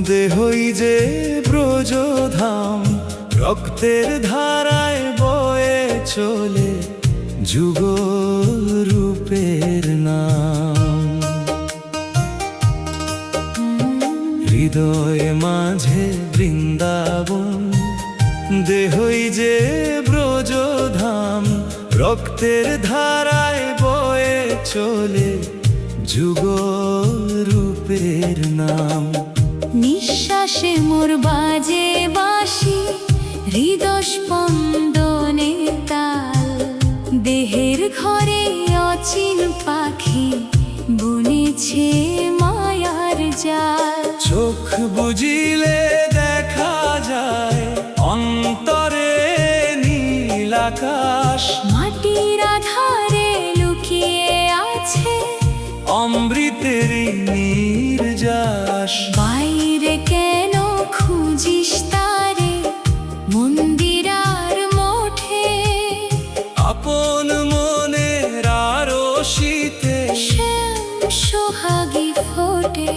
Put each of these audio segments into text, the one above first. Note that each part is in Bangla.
দেহই যে ব্রজধাম, রক্তের ধারায় বয়ে চলে যুগল রূপের নাম। হৃদয়ে মাঝে বৃন্দাবন, দেহই যে ব্রজধাম, রক্তের ধারায় বয়ে চলে যুগল রূপের নাম। নিঃশ্বাসে মোর বাজে বাঁশি, হৃদয় স্পন্দনে তাল, দেহের ঘরে অচিন পাখি বুনেছে মায়ার জাল। চোখ বুজিলে দেখা যায় অন্তরে নীল আকাশ, মাটির আধারে লুকিয়ে আছে অমৃতের নির্যাস। বাইরে কেন খুঁজিস তারে মন্দির আর মঠে, আপন মনের আরশিতে শ্যাম সোহাগী ফোটে।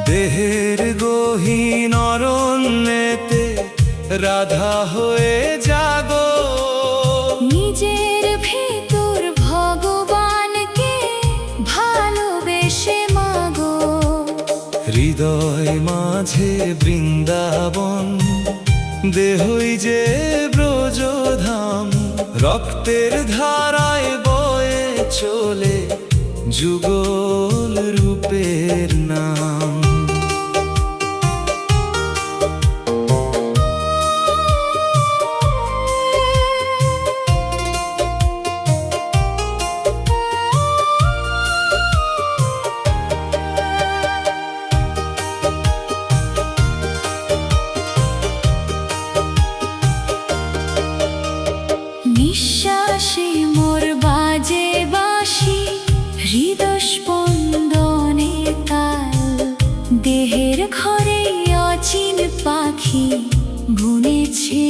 দেহের গহীন অরণ্যেতে রাধা হয়ে জাগো, নিজের ভেতর ভগবানকে ভালোবেসে মাগো। হৃদয় মাঝে বৃন্দাবন, দেহই যে ব্রজধাম, রক্তের ধারায় বয়ে চলে যুগল রূপের নাম। নিঃশ্বাসে মোর বাজে বাঁশি, হৃদয় স্পন্দনে তাল, দেহের ঘরে অচিন পাখি বুনেছে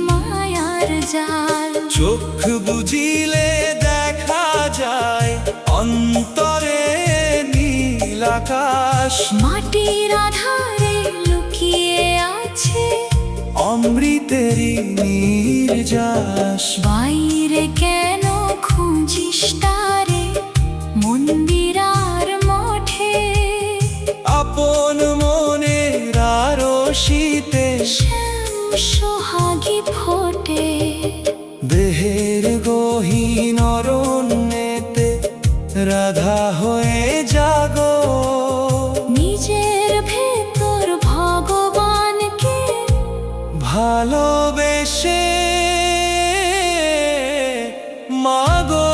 মায়ার জাল। চোখ বুজিলে দেখা যায় অন্তরে নীল আকাশ, মাটির আধারে লুকিয়ে আছে অমৃতের নির্যাস। বাইরে কেন খুঁজিস তারে মন্দির আর মঠে, আপন মনের আরশিতে শ্যাম সোহাগী ফোটে। দেহের গহীন অরণ্যেতে রাধা হয়ে জাগো, নিজের ভেতর ভগবানকে ভালোবেসে মাগো।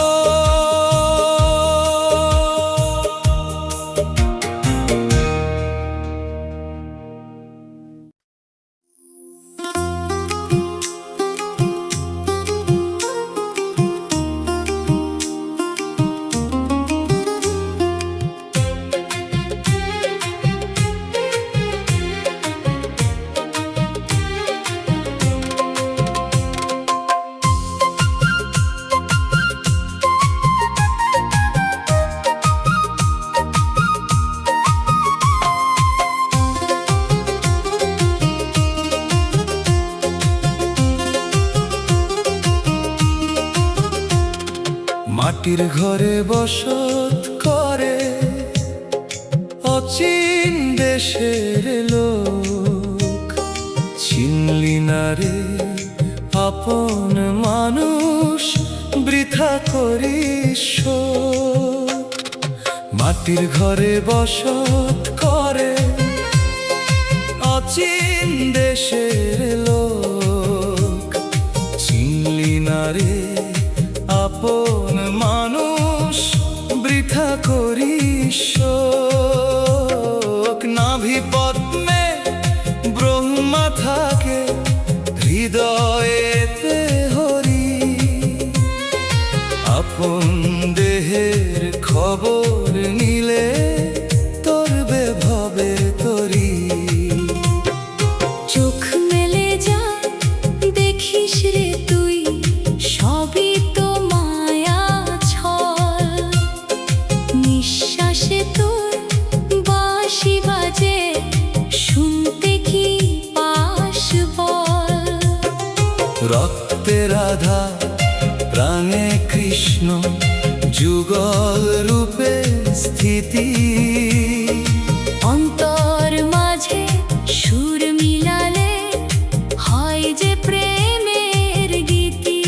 মাটির ঘরে বসত করে অচিন দেশের লোক, চিনলি না রে আপন মানুষ বৃথা করিস শোক। মাটির ঘরে বসত করে অচিন দেশের লোক, চিনলি না রে আপন মানুষ বৃথা করিস শোক। নাভি পদ্মে ব্রহ্মা থাকে, হৃদয়েতে হরি, আপন দেহের খবর নিলে তোর ভবের তরি। রক্তে রাধা প্রাণে কৃষ্ণ, যুগল রূপে স্থিতি। অন্তর মাঝে সুর মিলালে হয় যে প্রেমের গীতি।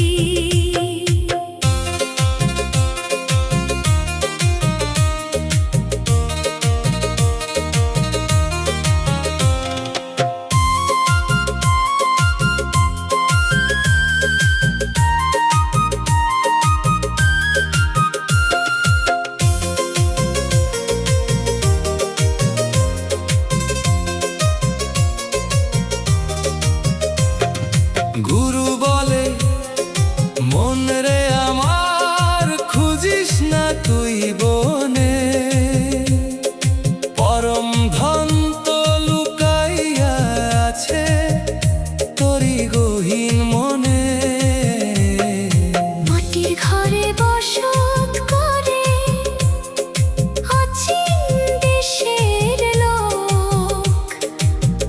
গুরু বলে মন রে আমার, খুঁজিস না তুই বনে, পরম ধন তো লুকাইয়া আছে তোরি গহীন মনে। মাটির ঘরে বসত করে অচিন দেশের লোক,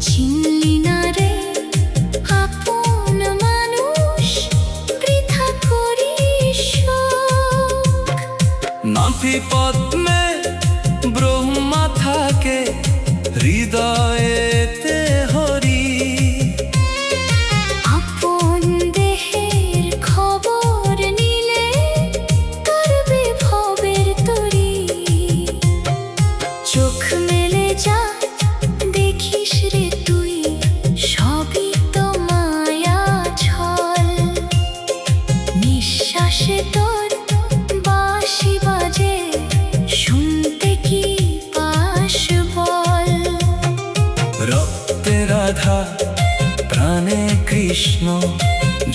চিনলি না রে আপন মানুষ, বৃথা করিস শোক। নাভি পদ্মে ব্রহ্মা থাকে, হৃদয়েতে হরি। আপন দেহের খবর নিলে করবে ভবের তরি। চোখ মেলে যা দেখিস রে তুই, সবই তো মায়া ছল। নিঃশ্বাসে তোর বাঁশি বাজে, শুনতে কি পাস বল। রক্তে রাধা প্রাণে কৃষ্ণ,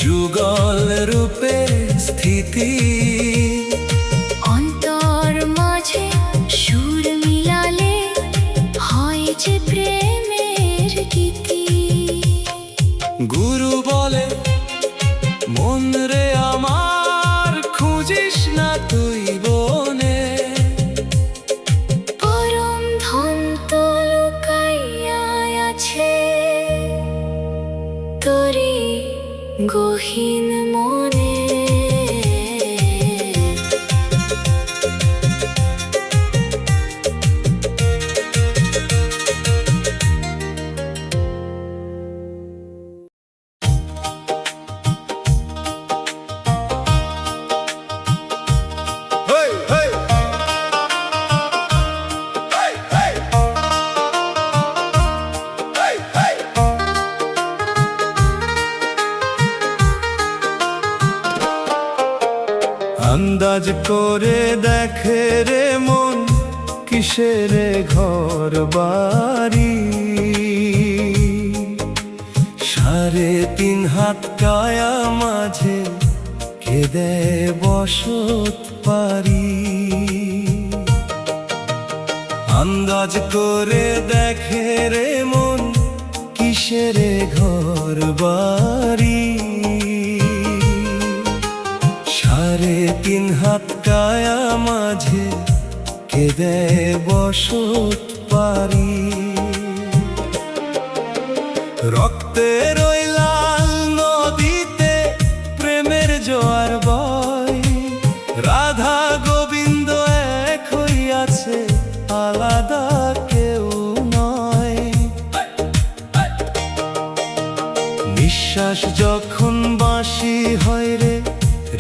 যুগল রূপে স্থিতি। অন্তর মাঝে সুর মিলালে হয় যে প্রেমের গীতি। গুরু বলে মন রে আমার, খুঁজিস না তুই বনে, পরম ধন তো লুকাইয়া আছে তোরি গহীন মনে। হেই হেই হেই হেই হেই। আন্দাজ করে দেখে রে মন, কিসের ঘর বাড়ি। 3.5 হাত কায়া মাঝে কেঁদে বসত পারি। আন্দাজ করে দেখে রে মন, কিসের ঘর বাড়ি। 3.5 হাত কায়া মাঝে কেঁদে বসত পারি। রক্তের ওই লাল নদীতে প্রেমের জোয়ার বয়, রাধা গোবিন্দ এক হইয়াছে, আলাদা কেউ নয়। নিঃশ্বাস যখন বাঁশি হয় রে,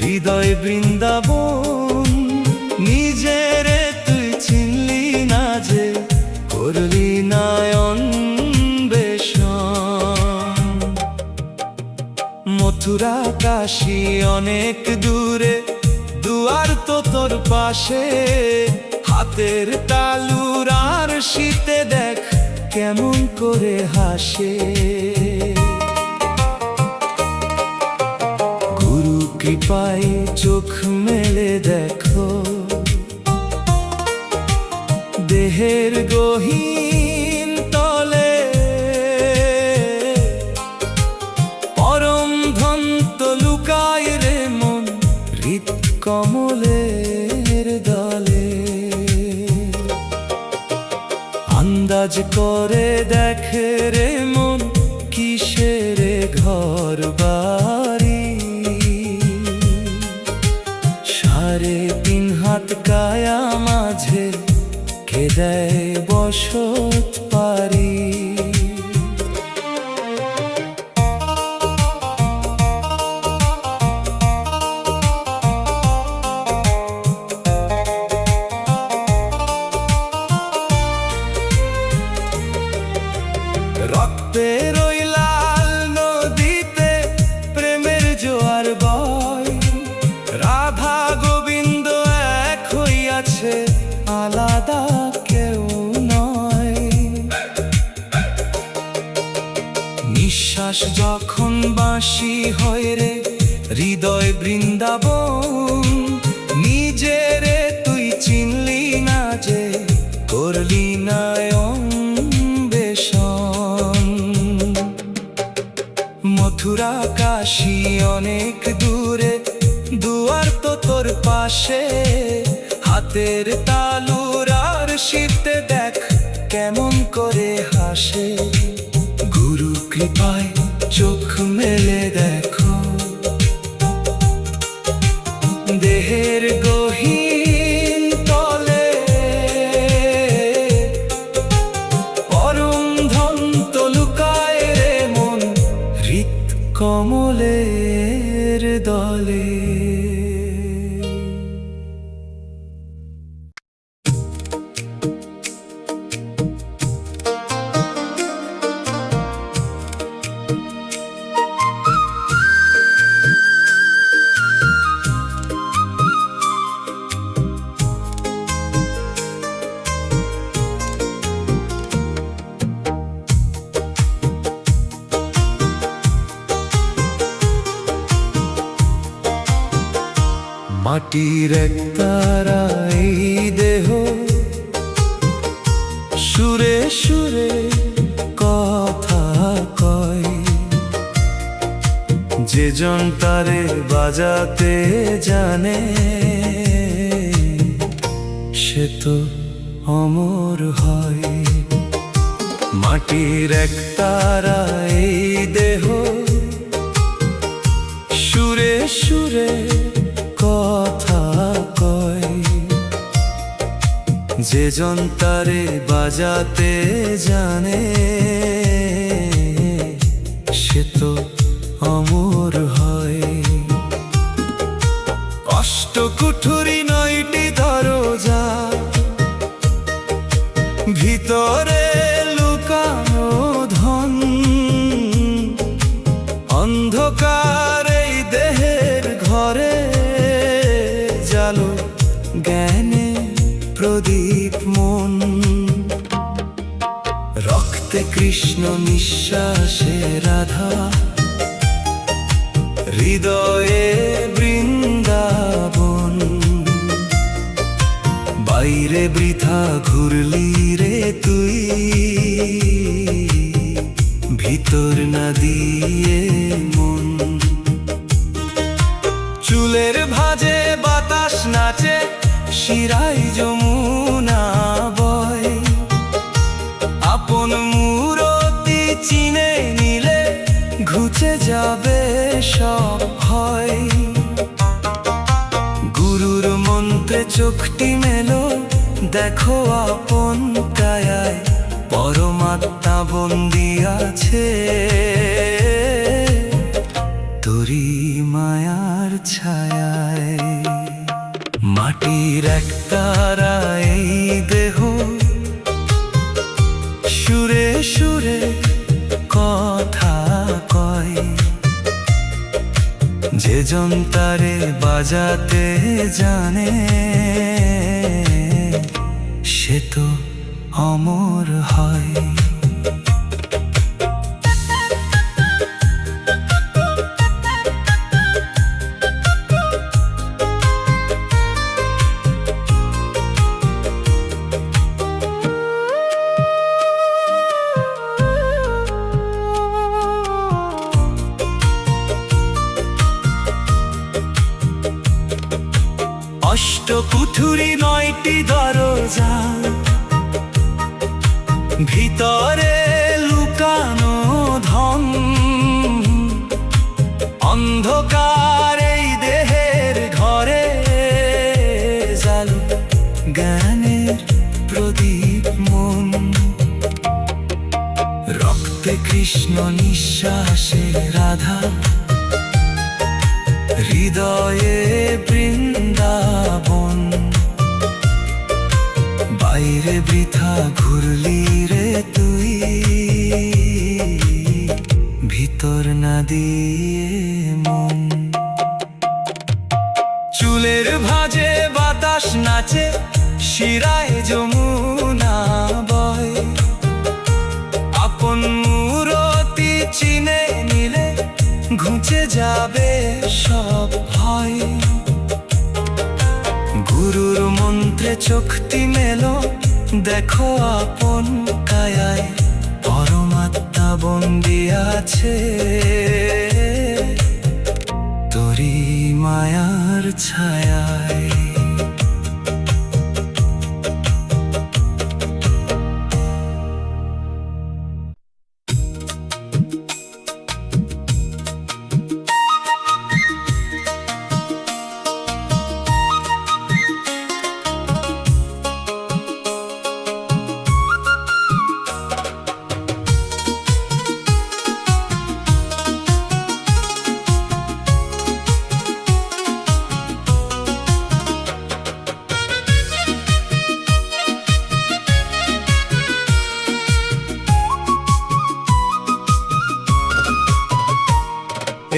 হৃদয় বৃন্দাবন। নিজেরে তুই চিনলি না যে, করলি না অন্বেষণ। মথুরা কাশী অনেক দূরে, দুয়ার তো তোর পাশে। হাতের তালুর আর শীতে দেখ কেমন করে হাসে। গুরু কৃপায় চোখ মেলে দেখো, দেহের গহীন তলে পরম ধন তো লুকায় রে মন, হৃদ কমলের দলে। আন্দাজ করে দেখে রে মন, কিসের ঘর বাড়ি। দেয় বসত পারি। রক্তের ওই লাল নদীতে প্রেমের জোয়ার বয়, রাধা গোবিন্দ এক হইয়াছে, আলাদা কেউ নয়। নিঃশ্বাস যখন বাঁশি হয় রে হৃদয় বৃন্দাবন, নিজেরে তুই চিনলি না যে করলি না অন্বেষণ। মথুরা কাশী অনেক দূরে, দুয়ার তো তোর পাশে, হাতের তালুর আর শীতে দেখ কেমন করে হাসে। গুরু কৃপায় চোখ মেলে দেখো, দেহের গহীন তলে পরম ধন তো লুকায় রে মন, হৃৎ কমলের দলে। মাটির এক তারা এই দেহ, সুরে সুরে কথা কয়, যে জন তারে বাজাতে জানে সে তো অমর হয়। মাটির এক তারা এই দেহ, সুরে সুরে কথা কয়, যে জন তারে বাজাতে জানে সে তো অমর হয়। অষ্টকুঠুরি 9টি দরজা, ভিতরে লুকানো ধন, অন্ধকার এই দেহের ঘরে জালো জ্ঞানে প্রদীপ মন। রক্তে কৃষ্ণ নিঃশ্বাসে রাধা, হৃদয়ে বৃন্দাবন। বাইরে বৃথা ঘুরলি রে তুই, ভিতর না দিয়ে মন। চুলের ভাঁজে বাতাস নাচে, শিরায় যমুনা বয়, আপন মূরতি চিনে নিলে ঘুচে যাবে সব ভয়। গুরুর মন্ত্রে চোখটি মেলো, দেখো আপন কায়ায় পরমাত্মা বন্দি আছে, তোরি মায়ার ছায়ায়। মাটির এক তারা এই দেহ, সুরে সুরে কথা কয়, যে জন তারে বাজাতে জানে সে তো অমর হয়। অষ্টকুঠুরি 9টি দরজা, ভিতরে লুকানো ধন, অন্ধকার এই দেহের ঘরে জালো জ্ঞানের প্রদীপ। কৃষ্ণ নিঃশ্বাসে রাধা, হৃদয়ে বৃন্দাবন। বাইরে বৃথা ঘুরলি রে তুই, ভিতর না দিয়ে মন। চুলের ভাঁজে বাতাস নাচে, শিরায় যমুনা বয়। আপন মূরতি চিনে নিলে ঘুচে যাবে সব ভয়। গুরুর মন্ত্রে চোখটি মেলো, দেখো আপন কায়ায় পরমাত্মা বন্দি আছে তোরি মায়ার ছায়ায়।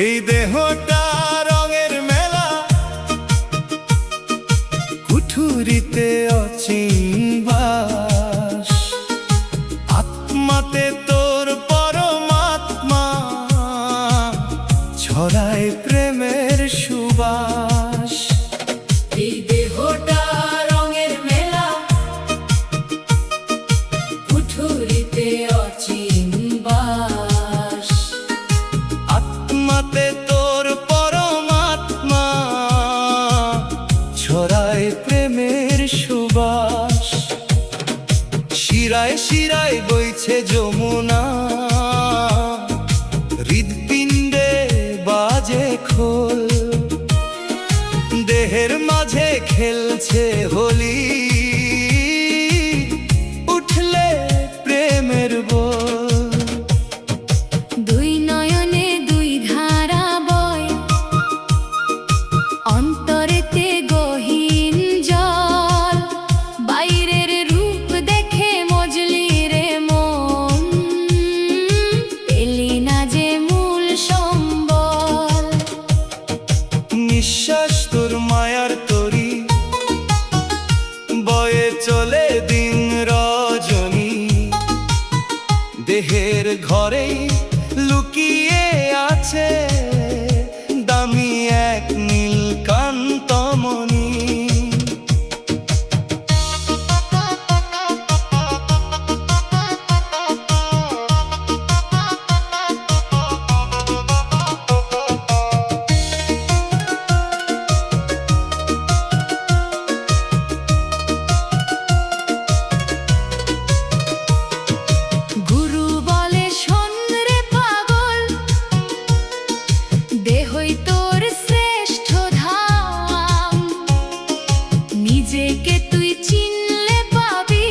এই দেহটা রঙের মেলা, কুঠুরিতে অচিনবাস। আত্মাতে তোর পরমাত্মা, ছড়ায় প্রেমের সুবাস। এই দেহটা রঙের মেলা, কুঠুরিতে অচিন বাস। আত্মাতে তোর পরমাত্মা, ছড়ায় প্রেমের সুবাস। শিরায় শিরায় বইছে যমুনা, হৃৎপিণ্ডে বাজে খোল। দেহের মাঝে খেলছে হোলি, উঠলে প্রেমের বল। দুই নয়নে দুই ধারা বয়, অন্তরেতে গহীন জল। বাইরের রূপ দেখে মজলি রে মন, পেলি না যে মূল সম্বল। নিঃশ্বাস তোর মায়ার তরি, বয়ে চলে দিন রজনী। দেহের ঘরেই লুকিয়ে আছে দামি এক নীলকান্তমণি। গুরু বলে শোন রে পাগল, দেহই তোর শ্রেষ্ঠ ধাম। নিজেকে তুই চিনলে পাবি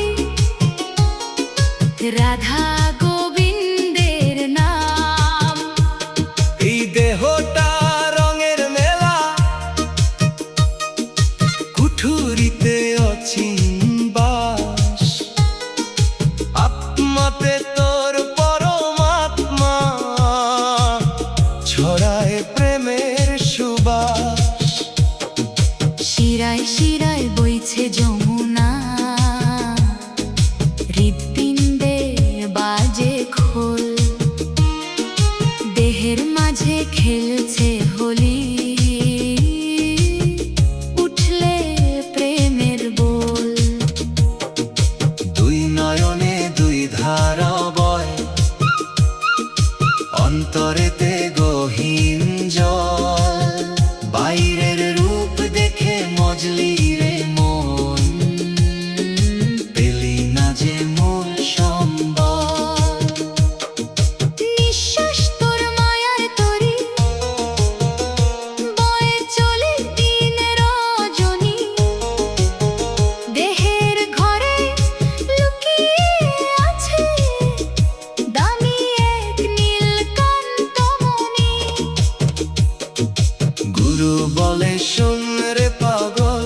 রাধা গোবিন্দের নাম। এই দেহটা রঙের মেলা, কুঠুরিতে অচিনবাস। আত্মাতে তোর পরমাত্মা, ছড়ায় প্রেমের সুবাস। শিরায় শিরায় বইছে যমুনা, হৃৎপিণ্ডে বাজে খোল। দেহের মাঝে খেলছে হোলি, উঠলে প্রেমের বোল। দুই নয়নে দুই ধারা বয়, অন্তরেতে গহীন জল। বাইরের রূপ দেখে মজলি রে মন, পেলি না যে মূল সম্বল। নিঃশ্বাস তোর মায়ার তরি, শুন রে পাগল,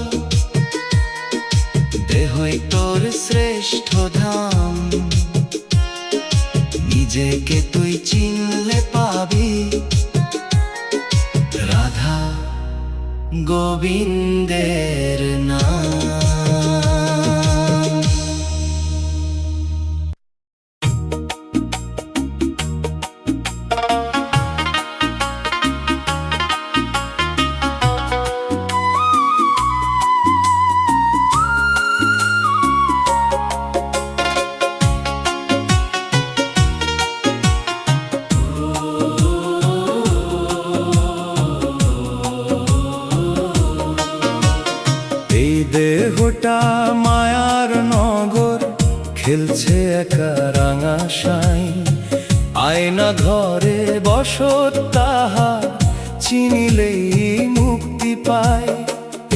দেহই তোর শ্রেষ্ঠ ধাম। নিজেকে তুই চিনলে পাবি রাধা গোবিন্দের নাম। এই দেহটা মায়ার নগর, খেলছে একা রাঙা সাই। আয়না ঘরে বসত তাহার, চিনিলেই মুক্তি পায়।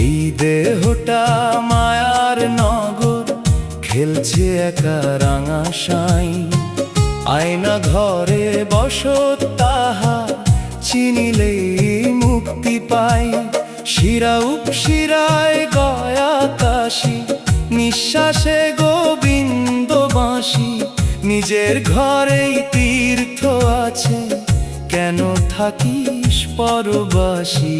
এই দেহটা মায়ার নগর, খেলছে একা রাঙা সাই। আয়না ঘরে বসত তাহার, চিনিলেই মুক্তি পায়। শিরা উপশিরায় গয়া কাশি, নিঃশ্বাসে গোবিন্দ বাঁশি। নিজের ঘরেই তীর্থ আছে, কেন থাকিস পরবাসী?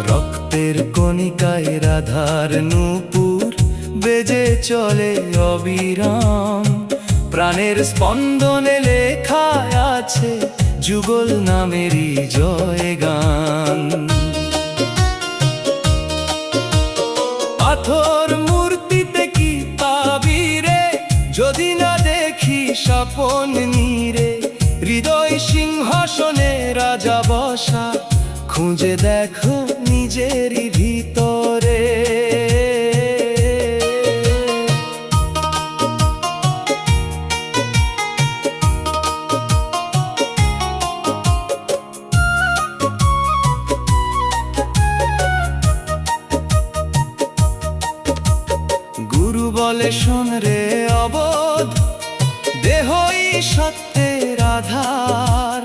রক্তের কণিকায় রাধার নূপুর, বেজে চলে অবিরাম। প্রাণের স্পন্দনে লেখা আছে, যুগল নামেরই জয়গান। পাথর মূর্তিতে কি পাবি রে, যদি না দেখি স্বপন নীরে? হৃদয় সিংহাসনে রাজা বসা, খুঁজে দেখো নিজেরই ভিতরে। গুরু বলে শোন রে অবোধ, দেহই সত্যের আধার।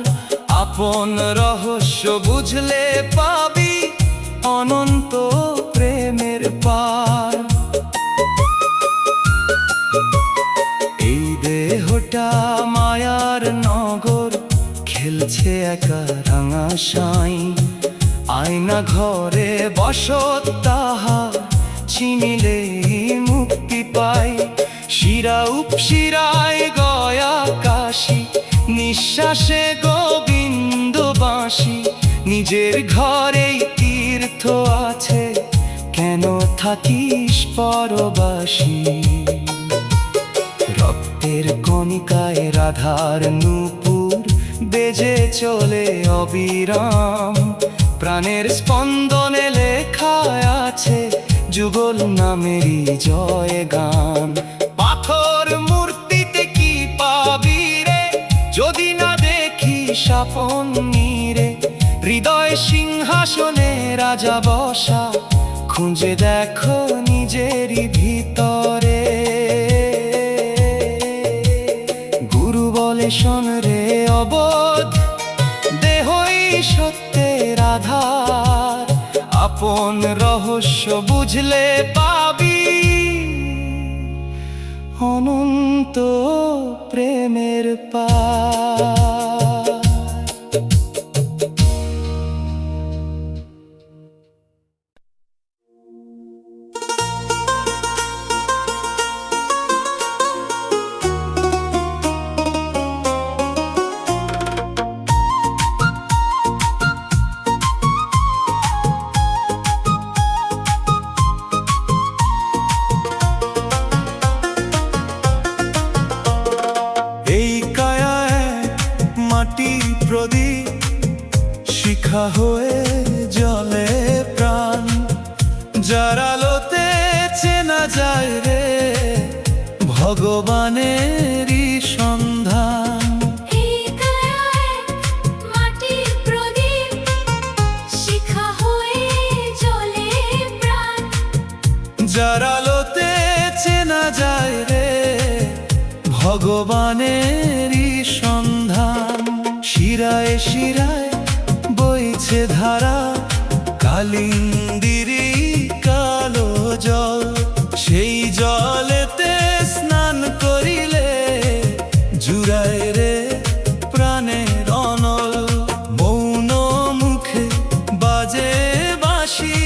আপন রহস্য বুঝলে পাবি অনন্ত প্রেমের পার। এই দেহটা মায়ার নগর, খেলছে একা রাঙা সাই। আয়না ঘরে বসত তাহার, চিনিলেই মুক্তি পাই। শিরা উপশিরায় গয়া কাশি, নিঃশ্বাসে গোবিন্দ বাঁশি। নিজের ঘরেই তীর্থ আছে, কেন থাকিস পরবাসী? রক্তের কণিকায় রাধার নূপুর, বেজে চলে অবিরাম। প্রাণের স্পন্দনে লেখা আছে, যুগল নামেরই জয়গান। পাথর মূর্তিতে কি পাবি রে, যদি না দেখি স্বপন নীরে? হৃদয় সিংহাসনে রাজা বসা, খুঁজে দেখো নিজেরই ভিতরে। গুরু বলে শোন রে অবোধ, দেহই সত্যের আধার। আপন রহস্য বুঝলে পাবি অনন্ত প্রেমের পার। প্রদীপ শিখা হয়ে জলে প্রাণ, যার আলোতে চেনা যায় রে ভগবানেরই সন্ধান। যার আলোতে চেনা যায় রে ভগবানেরই সন্ধান। শিরায় শিরায় বইছে ধারা, কালিন্দিরি কালো জল, সেই জলেতে স্নান করিলে জুড়ায় রে প্রাণের অনল। মৌন মুখে বাজে বাঁশি,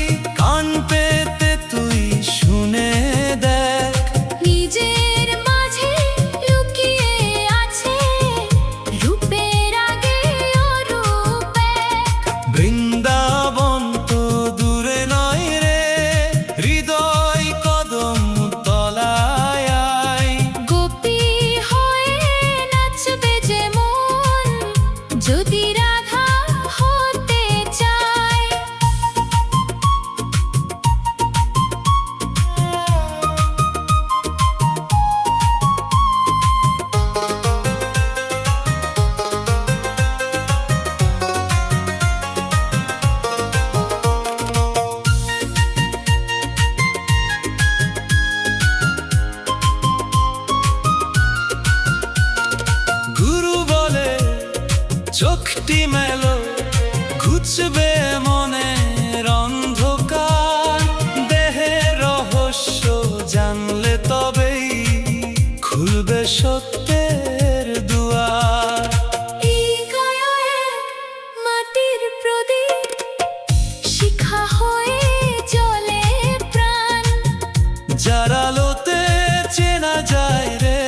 কান পেতে তুই শুনে দেখ। নিজের মাঝে লুকিয়ে আছে রূপের আগে অরূপ এক। বৃন্দাবন তো দূরে নয় রে, হৃদয় কদম তলায় আয়। গোপী হয়ে নাচবে যে মন, যদি রাধা হতে চায়। গুরু বলে চোখটি মেলো, ঘুচবে মনের অন্ধকার। দেহের রহস্য জানলে তবেই খুলবে সত্যের দুয়ার। এই কায়া এক মাটির প্রদীপ, শিখা হয়ে জ্বলে প্রাণ। যার আলোতে চেনা যায় রে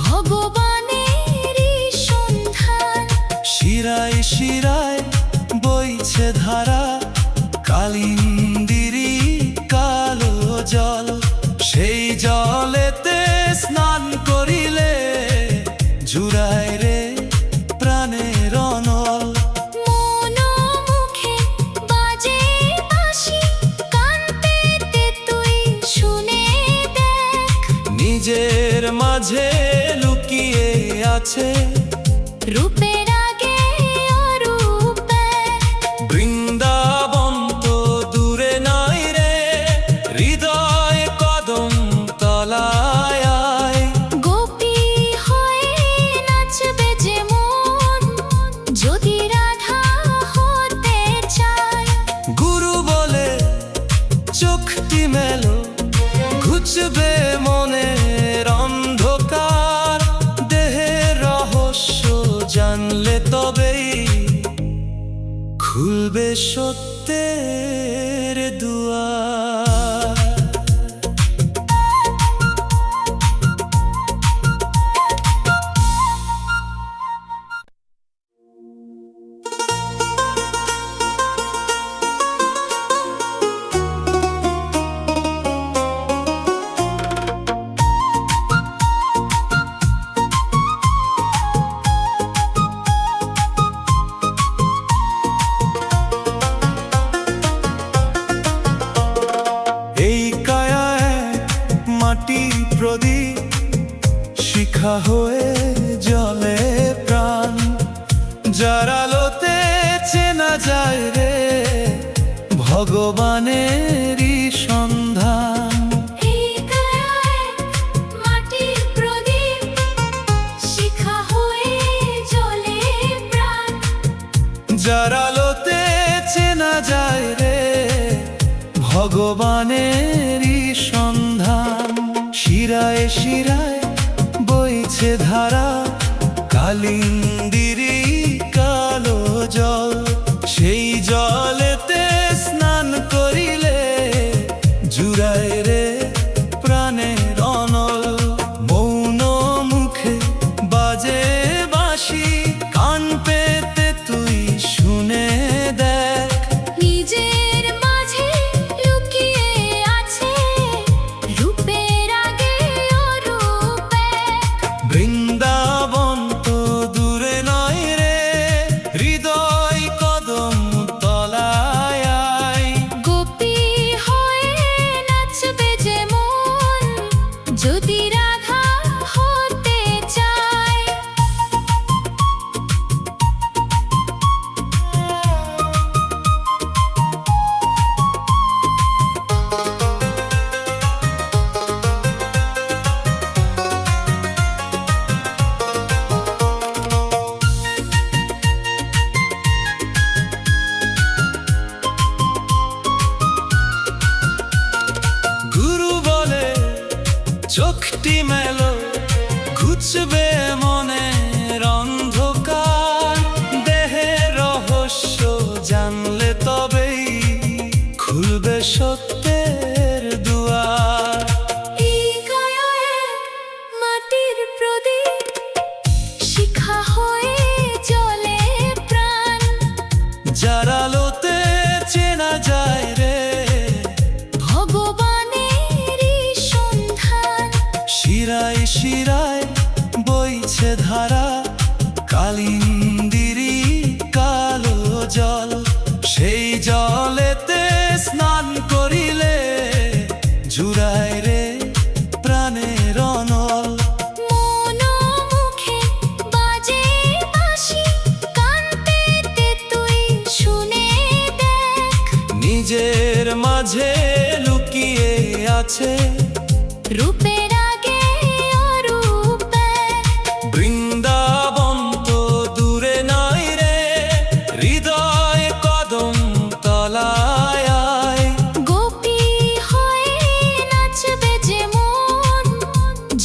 ভগবানেরই সন্ধান। শিরায় শিরায় বইছে ধারা, কালিন্দিরি কালো জল, সেই জলেতে স্নান করিলে জুড়ায় রে প্রাণের অনল। মন মুখে বাজে বাঁশি, কান পেতে তুই শুনে দেখ। নিজের মাঝে লুকিয়ে আছে রূপের আগে অরূপ এক। বৃন্দাবন তো দূরে নয় রে, হৃদয় কদম তলায় আয়। গোপী হয়ে নাচবে যে মন, যদি রাধা হতে চায়। গুরু বলে চোখটি মেলো, ঘুচবে মনের অন্ধকার। দেহের রহস্য জানলে তবেই খুলবে সত্যের দুয়ার। এই কায়া এক মাটির প্রদীপ, শিখা হয়ে জ্বলে প্রাণ। যার আলোতে চেনা যায় রে ভগবানেরই সন্ধান। এই কায়া এক মাটির প্রদীপ, শিখা হয়ে জ্বলে প্রাণ। যার আলোতে চেনা যায় রে ভগবানেরই সন্ধান। শিরায় শিরায় বইছে ধারা, কালিন্দিরি কালো জল, সেই জলেতে স্নান করিলে জুড়ায় রে প্রাণের অনল। মৌন মুখে বাজে বাঁশি, কান পেতে তুই শুনে দেখ। নিজের মাঝে লুকিয়ে আছে রূপের আগে অরূপ এক। বৃন্দাবন তো দূরে নয় চোখটি মেলো ঘুচবে মনের অন্ধকার, দেহের রহস্য জানলে তবেই খুলবে সত্যের দুয়ার। এই কায়া এক মাটির প্রদীপ, শিখা হয়ে জ্বলে প্রাণ। যার আলোতে চেনা যায় রে ভগবানেরই সন্ধান। শিরায় শিরায় বইছে ধারা, কালিন্দিরি কালো জল। সেই জলেতে স্নান করিলে জুড়ায় রে প্রাণের অনল। মন মুখে বাজে বাঁশি, কান পেতে তুই শুনে দেখ। নিজের মাঝে লুকিয়ে আছে রূপের আগে অরূপ এক। বৃন্দাবন তো দূরে নাই রে, হৃদয় কদম তলায় আয়। গোপী হয়ে নাচবে যে মন,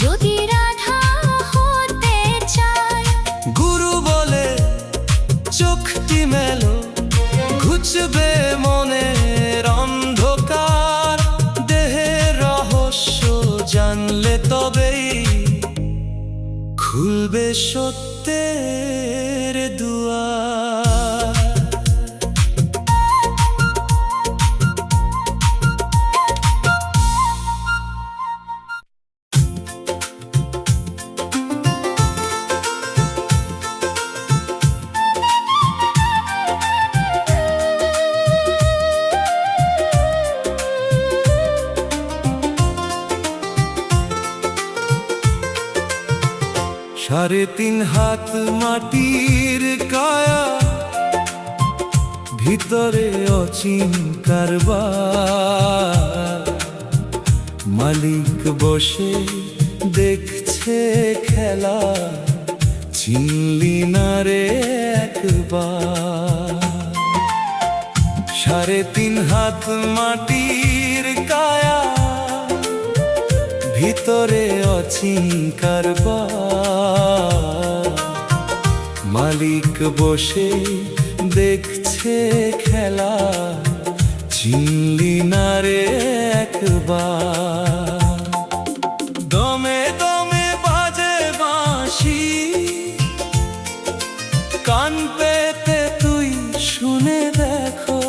যদি রাধা হতে চায়। গুরু বলে চোখটি মেলো ঘুচবে মনের অন্ধকার, দেহের রহস্য জানলে তবেই খুলবে সত্যের দুয়ার। সাড়ে তিন হাত মাটির কায়া, ভিতরে অচিন কারবার। মালিক বসে দেখছে খেলা, চিনলি না রে একবার। সাড়ে তিন হাত মাটির কায়া, ভিতরে অচিন কারবার। মালিক বসে দেখছে খেলা, চিনলি না রে একবার। দমে দমে বাজে বাঁশি, কান পেতে তুই শুনে দেখো।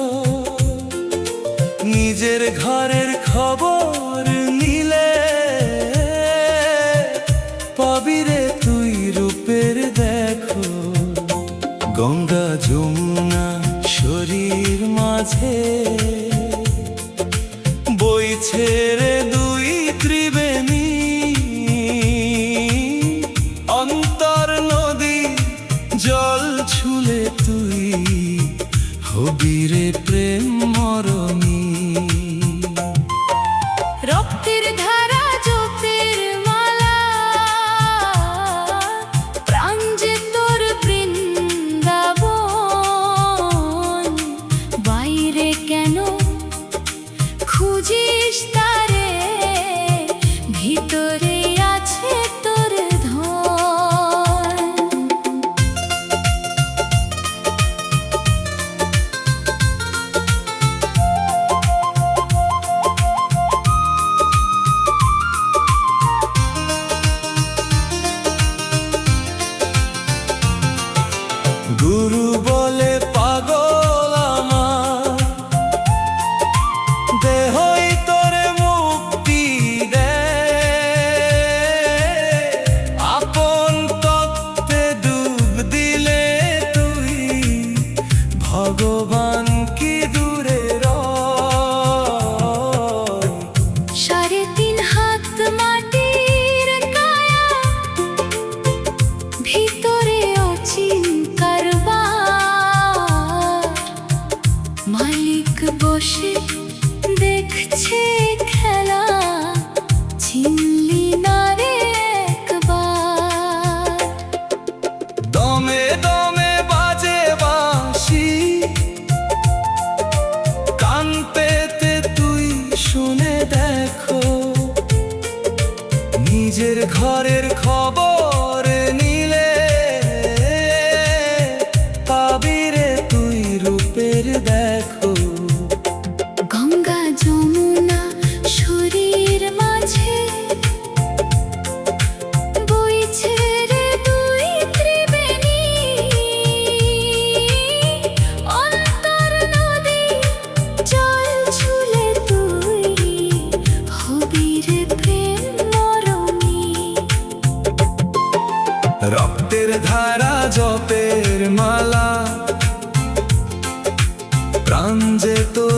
নিজের ঘরের খবর নিলে পাবিরে তুই রূপের দেখো। গঙ্গা যমুনা শরীর মাঝে বইছে রে দুই ত্রিবেণী। অন্তর নদী জল ছুলে তুই হবি রে প্রেম মরণী। রক্তের ধারা জপের মালা, প্রাণ যে তোর বৃন্দাবন। বাইরে কেন খুঁজিস তারে, ভিতরে আছে তোর ধন।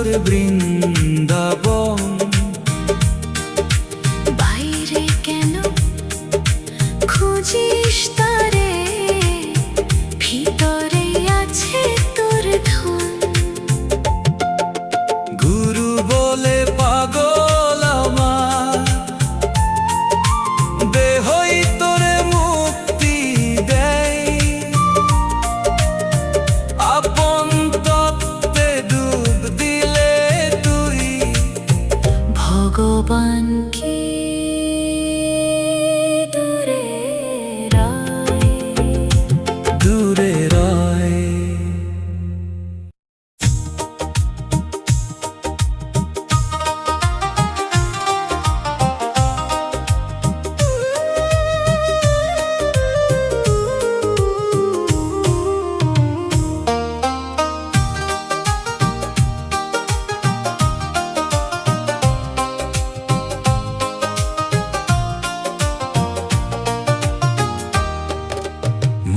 তোর বৃন্দাবন। বাইরে কেন খুঁজিস তারে, ভিতরে আছে তোর ধন। গুরু বলে পাগল আমার, দেহই তোরে মুক্তি দেয়। আপন তত্ত্বে ডুব দিলে তুই ভগবান কি দূরে রায়। দূরে রয়।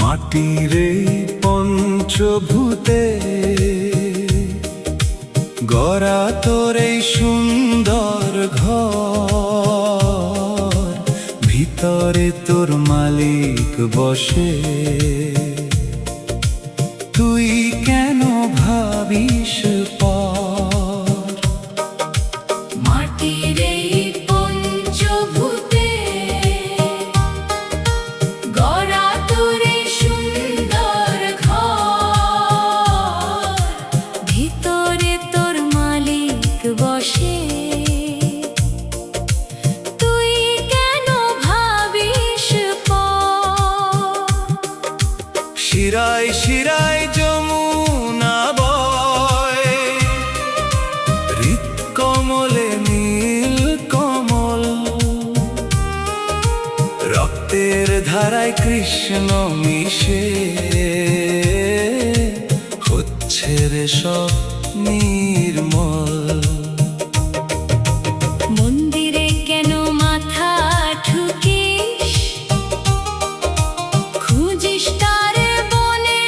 মাটিরে পঞ্চভূতে গড়া তোর এই সুন্দর ঘর, ভিতরে তোর মালিক বসে। তুই কেন ভাবিস পর? মাটির এই পঞ্চভূতে গড়া তোর এই সুন্দর ঘর, ভিতরে তোর মালিক বসে। তুই কেন ভাবিস পর? শিরায় শিরায় যমুনা বয়, হৃদ কমলে নীল কমল। রক্তের ধারায় কৃষ্ণ মিশে, হচ্ছে রে সব নির্মল। মন্দিরে কেন মাথা ঠুকিস, খুঁজিস তারে বনে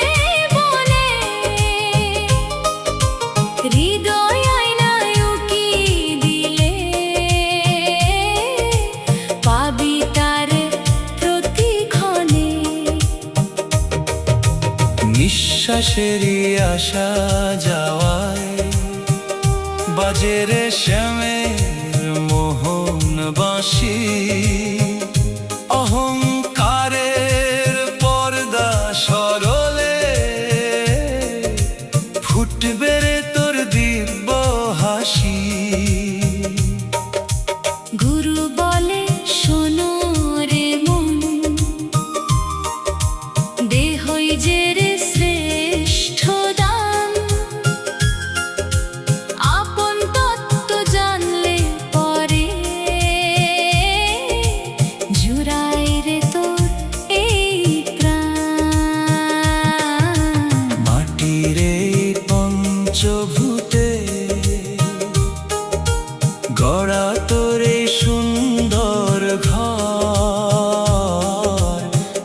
বনে। হৃদয় আয়নায় উকি দিলে পাবি তারে প্রতিক্ষণে। নিঃশ্বাসেরই আসা যাওয়ায় বাজে রে শ্যামের মোহন বাঁশি। অহংকারের পর্দা সরলে ফুটবে রে তোর দিব্য হাসি। গুরু বলে শোনো রে মন, দেহই যে রে শ্রেষ্ঠ দান। আপন তত্ত্ব জানলে পরে জুড়াই রে তোর এই প্রাণ। মাটির এই পঞ্চভূতে গড়া তোর এই সুন্দর ঘর,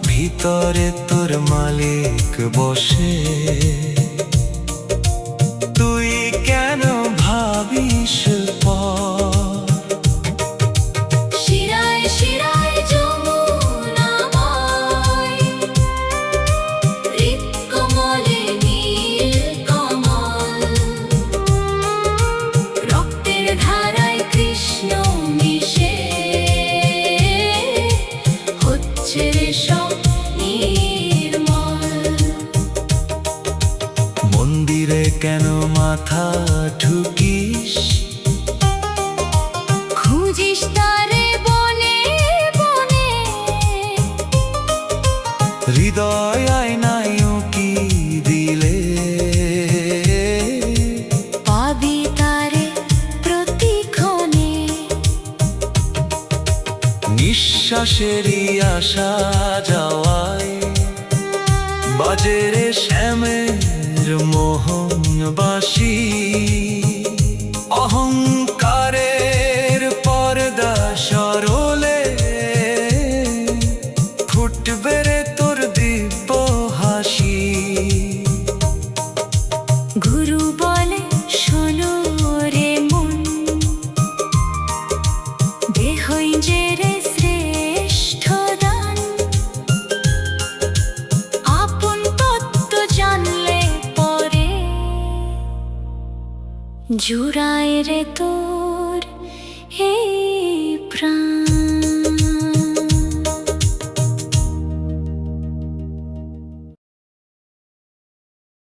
ভিতরে তোর মালিক বসে। তুই কেন ভাবিস পর? শিরায় শিরায় যমুনা বয়, হৃদ কমলে নীল কমল। রক্তের ধারায় কৃষ্ণ মিশে, হচ্ছে রে সব নির্মল। মন্দিরে কেন মাথা ঠুকিস, খুঁজিস তারে বনে বনে। হৃদয় আয়নায় উকি দিলে পাবি তারে প্রতিক্ষণে। নিঃশ্বাসেরই আসা যাওয়ায় বাজে রে শ্যামের মোহন বাঁশি। অহংকারের পর্দা সরলে ফুটবে রে তোর দিব্য হাসি। গুরু বলে শোনো জুড়ায় রে তোর এই প্রাণ।